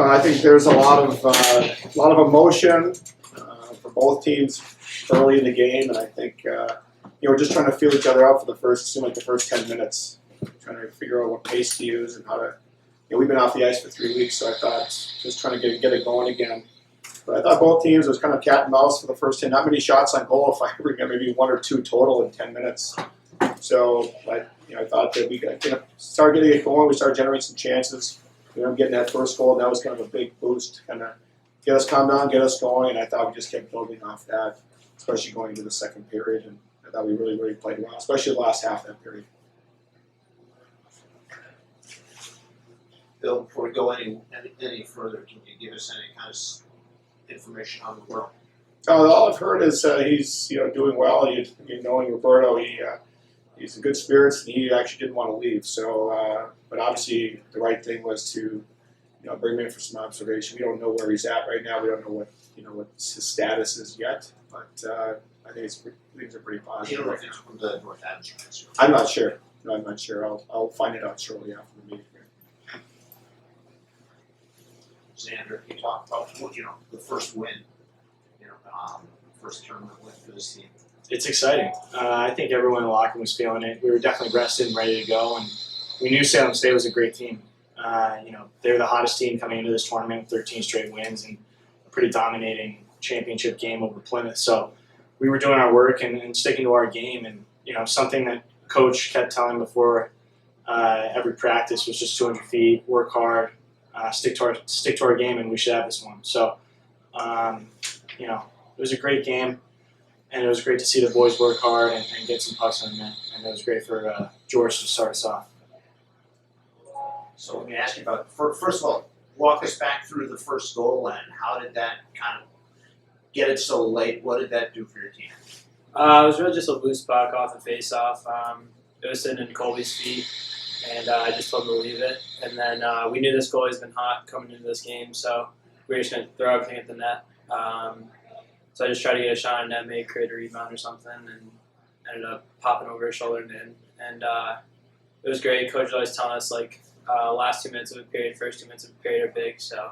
I think there's a lot of emotion for both teams early in the game, and I think we're just trying to feel each other out for the first 10 minutes, trying to figure out what pace to use and how to. We've been off the ice for 3 weeks, so I thought just trying to get it going again. But I thought both teams was kind of cat and mouse for the first 10. Not many shots on goal. If I ever get maybe 1 or 2 total in 10 minutes. So I thought that we started getting it going. We started generating some chances. Getting that first goal, and that was kind of a big boost, kind of get us calm down, get us going. And I thought we just kept building off that, especially going into the second period. And I thought we really played well, especially the last half of that period. Bill, before we go any further, can you give us any kind of information on the world? All I've heard is he's doing well. Knowing Roberto, he's in good spirits, and he actually didn't want to leave. So, but obviously the right thing was to bring him in for some observation. We don't know where he's at right now. We don't know what his status is yet. But I think things are pretty positive. You don't know if it's from the North Adams transfer? I'm not sure. No, I'm not sure. I'll find it out shortly after the meeting. Xander, you talked about the first win, first tournament win for this team. It's exciting. I think everyone in the locker room was feeling it. We were definitely rested and ready to go, and we knew Salem State was a great team. They were the hottest team coming into this tournament with 13 straight wins and a pretty dominating championship game over Plymouth. So we were doing our work and sticking to our game, and something that Coach kept telling before every practice was just 200 feet, work hard, stick to our game, and we should have this one. So it was a great game. And it was great to see the boys work hard and get some pucks in the net. And it was great for George to start us off. So let me ask you about, first of all, walk us back through the first goal and how did that kind of get it so late? What did that do for your team? It was really just a loose puck off the face-off. It was sitting in Colby's feet, and I just told him to leave it. And then we knew this goalie's been hot coming into this game, so we were just going to throw everything at the net. So I just tried to get a shot on net, maybe create a rebound or something, and ended up popping over his shoulder and in. And it was great. Coach was always telling us, last 2 minutes of a period, first 2 minutes of a period are big. So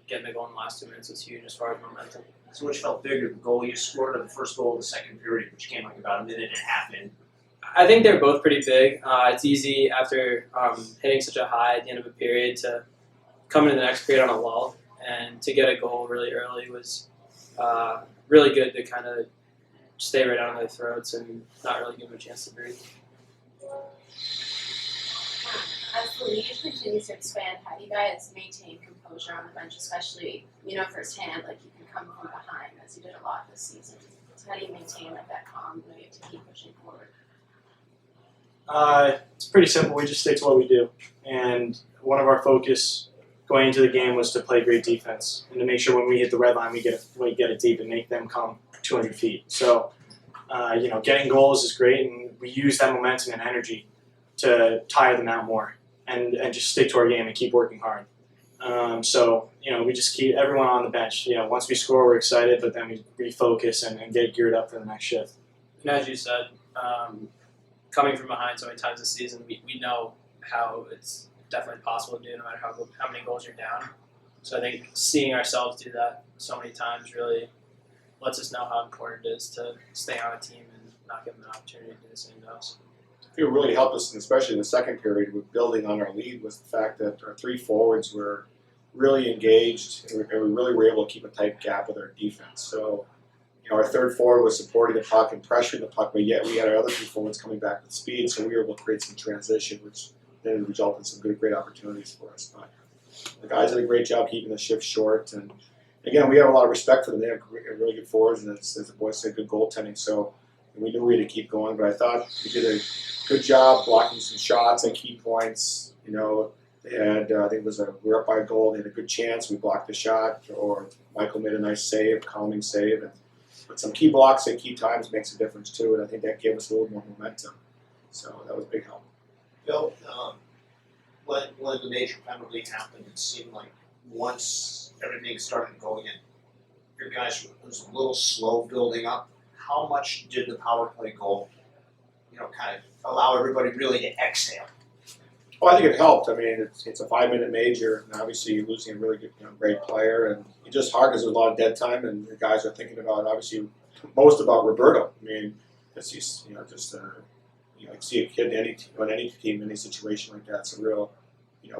getting the goal in the last 2 minutes was huge as far as momentum. So which felt bigger, the goal you scored or the first goal of the second period, which came about a minute and a half in? I think they're both pretty big. It's easy after hitting such a high at the end of a period to come into the next period on a lull. And to get a goal really early was really good to kind of stay right on their throats and not really give them a chance to breathe. As the league continues to expand, how do you guys maintain composure on the bench, especially, firsthand, you can come from behind as you did a lot this season. So how do you maintain that calm when you have to keep pushing forward? It's pretty simple. We just stick to what we do. And one of our focus going into the game was to play great defense and to make sure when we hit the red line we get it deep and make them come 200 feet. So, getting goals is great, and we use that momentum and energy to tire them out more and just stick to our game and keep working hard. We just keep everyone on the bench. Once we score, we're excited, but then we refocus and get geared up for the next shift. And as you said, coming from behind so many times this season, we know how it's definitely possible to do no matter how many goals you're down. So I think seeing ourselves do that so many times really lets us know how important it is to stay on a team and not give them an opportunity to do the same to us. I think what really helped us, and especially in the second period, with building on our lead, was the fact that our 3 forwards were really engaged, and we really were able to keep a tight gap with our defense. So, our third forward was supporting the puck and pressuring the puck, but yet we had our other 2 forwards coming back with speed, so we were able to create some transition, which then resulted in some great opportunities for us. But the guys did a great job keeping the shift short, and again, we have a lot of respect for them. They have really good forwards, and as the boys said, good goaltending. So we knew we had to keep going, but I thought we did a good job blocking some shots at key points. They had, I think we were up by a goal. They had a good chance. We blocked the shot, or Michael made a nice save, calming save, but some key blocks at key times makes a difference too, and I think that gave us a little more momentum. So that was a big help. Bill, when the major penalty happened, it seemed like once everything started to go again, your guys was a little slow building up. How much did the power play goal, kind of allow everybody really to exhale? Well, I think it helped. I mean, it's a 5-minute major, and obviously you're losing a really good, great player, and it's just hard because there's a lot of dead time, and the guys are thinking about obviously most about Roberto. I mean, it's just you see a kid on any team, any situation like that. It's a real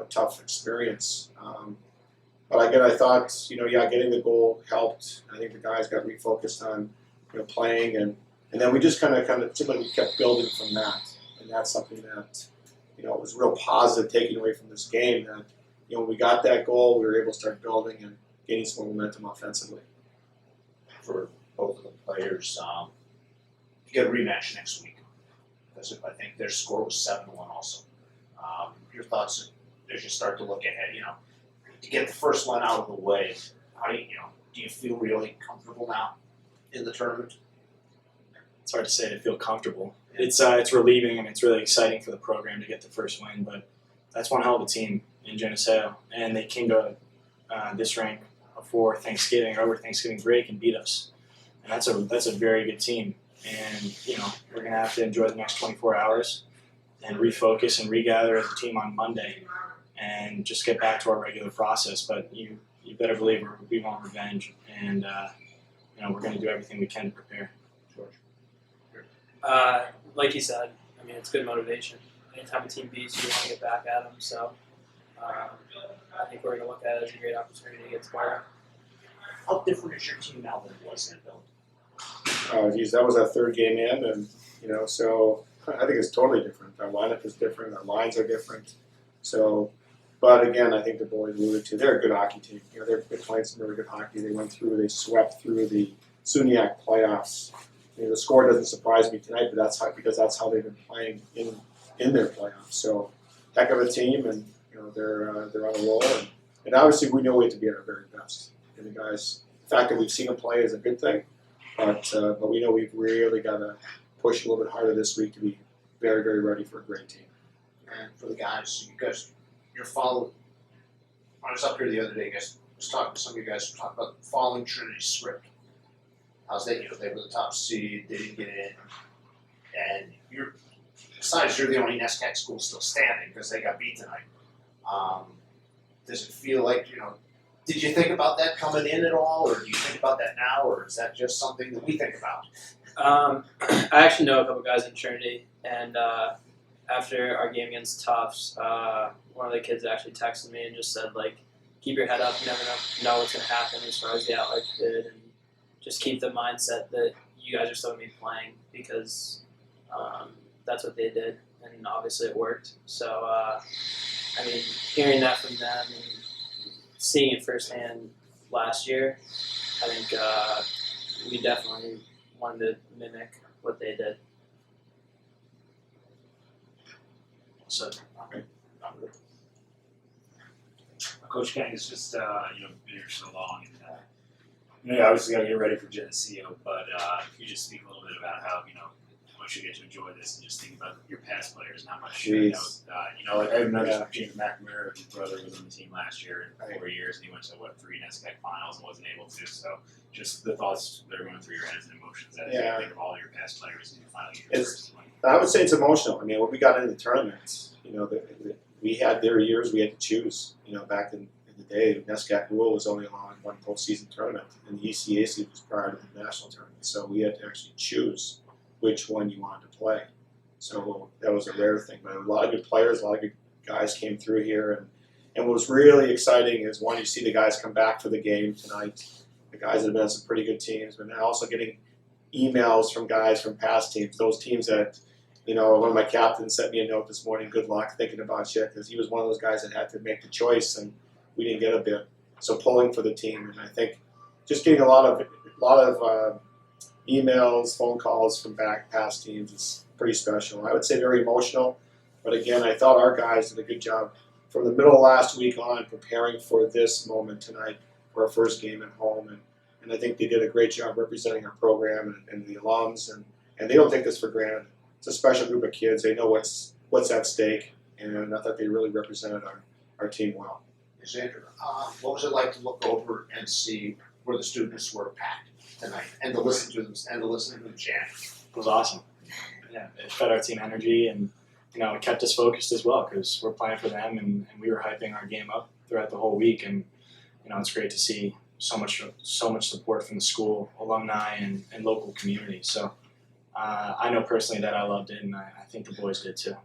tough experience. But again, I thought getting the goal helped. I think the guys got refocused on playing, and then we just kind of we kept building from that, and that's something that it was real positive taking away from this game. That when we got that goal, we were able to start building and gaining some momentum offensively. For both of the players, you get a rematch next week because I think their score was 7-1 also. Your thoughts as you start to look ahead, to get the first one out of the way, how do you feel really comfortable now in the tournament? It's hard to say to feel comfortable. It's relieving and it's really exciting for the program to get the first win, but that's one hell of a team in Geneseo, and they came to this rank before Thanksgiving or over Thanksgiving break and beat us, and that's a very good team. And we're gonna have to enjoy the next 24 hours and refocus and regather as a team on Monday, and just get back to our regular process. But you better believe we want revenge, and we're going to do everything we can to prepare. George. Like you said, I mean, it's good motivation. Anytime a team beats you, want to get back at them. So I think we're going to look at it as a great opportunity to get tomorrow. How different is your team now than it was then, Bill? That was our third game in, and so I think it's totally different. Our lineup is different. Our lines are different. So, but again, I think the boys alluded to, they're a good hockey team. They're playing some really good hockey. They swept through the SUNYAC playoffs. The score doesn't surprise me tonight, but because that's how they've been playing in their playoffs. So, heck of a team, and they're on a roll. And obviously, we know we have to be at our very best. And the guys, the fact that we've seen them play is a good thing, but we know we've really got to push a little bit harder this week to be very, very ready for a great team. And for the guys, you're following. When I was up here the other day, I was talking to some of you guys talking about following Trinity's script. How's that? They were the top seed, they didn't get in, and you're the only NESCAC school still standing because they got beat tonight. Does it feel like Did you think about that coming in at all, or do you think about that now, or is that just something that we think about? I actually know a couple guys in Trinity, and after our game against Tufts, one of the kids actually texted me and just said, like, keep your head up, you never know what's going to happen as far as the outliers did, and just keep the mindset that you guys are still going to be playing because that's what they did, and obviously it worked. So, I mean, hearing that from them and seeing it firsthand last year, I think we definitely wanted to mimic what they did. So, Coach Kang, it's just been here so long, and obviously got to get ready for Geneseo. But if you just speak a little bit about how once you get to enjoy this, and just think about your past players and how much like I remember James McNamara, his brother, was on the team last year in 4 years, and he went to 3 NESCAC finals and wasn't able to. So just the thoughts that are going through your heads and emotions as you think of all your past players and you finally get your first win. I would say it's emotional. I mean, when we got into the tournaments, we had their years we had to choose. Back in the day, the NESCAC rule was only allowing one postseason tournament, and the ECAC was prior to the national tournament. So we had to actually choose which one you wanted to play. So that was a rare thing. But a lot of good players, a lot of good guys came through here. And what was really exciting is, one, you see the guys come back for the game tonight. The guys that have been on some pretty good teams, but now also getting emails from guys from past teams, those teams that, one of my captains sent me a note this morning, good luck, thinking about you, because he was one of those guys that had to make the choice, and we didn't get a bid. So pulling for the team, and I think just getting a lot of emails, phone calls from past teams is pretty special. I would say very emotional, but again, I thought our guys did a good job from the middle of last week on preparing for this moment tonight for our first game at home, and I think they did a great job representing our program and the alums, and they don't take this for granted. It's a special group of kids. They know what's at stake, and I thought they really represented our team well. Xander, what was it like to look over and see where the students were packed tonight, and to listen to them chant? it was awesome. Yeah, it fed our team energy, and it kept us focused as well because we're playing for them and we were hyping our game up throughout the whole week. And it's great to see so much support from the school, alumni, and local community. So I know personally that I loved it, and I think the boys did too.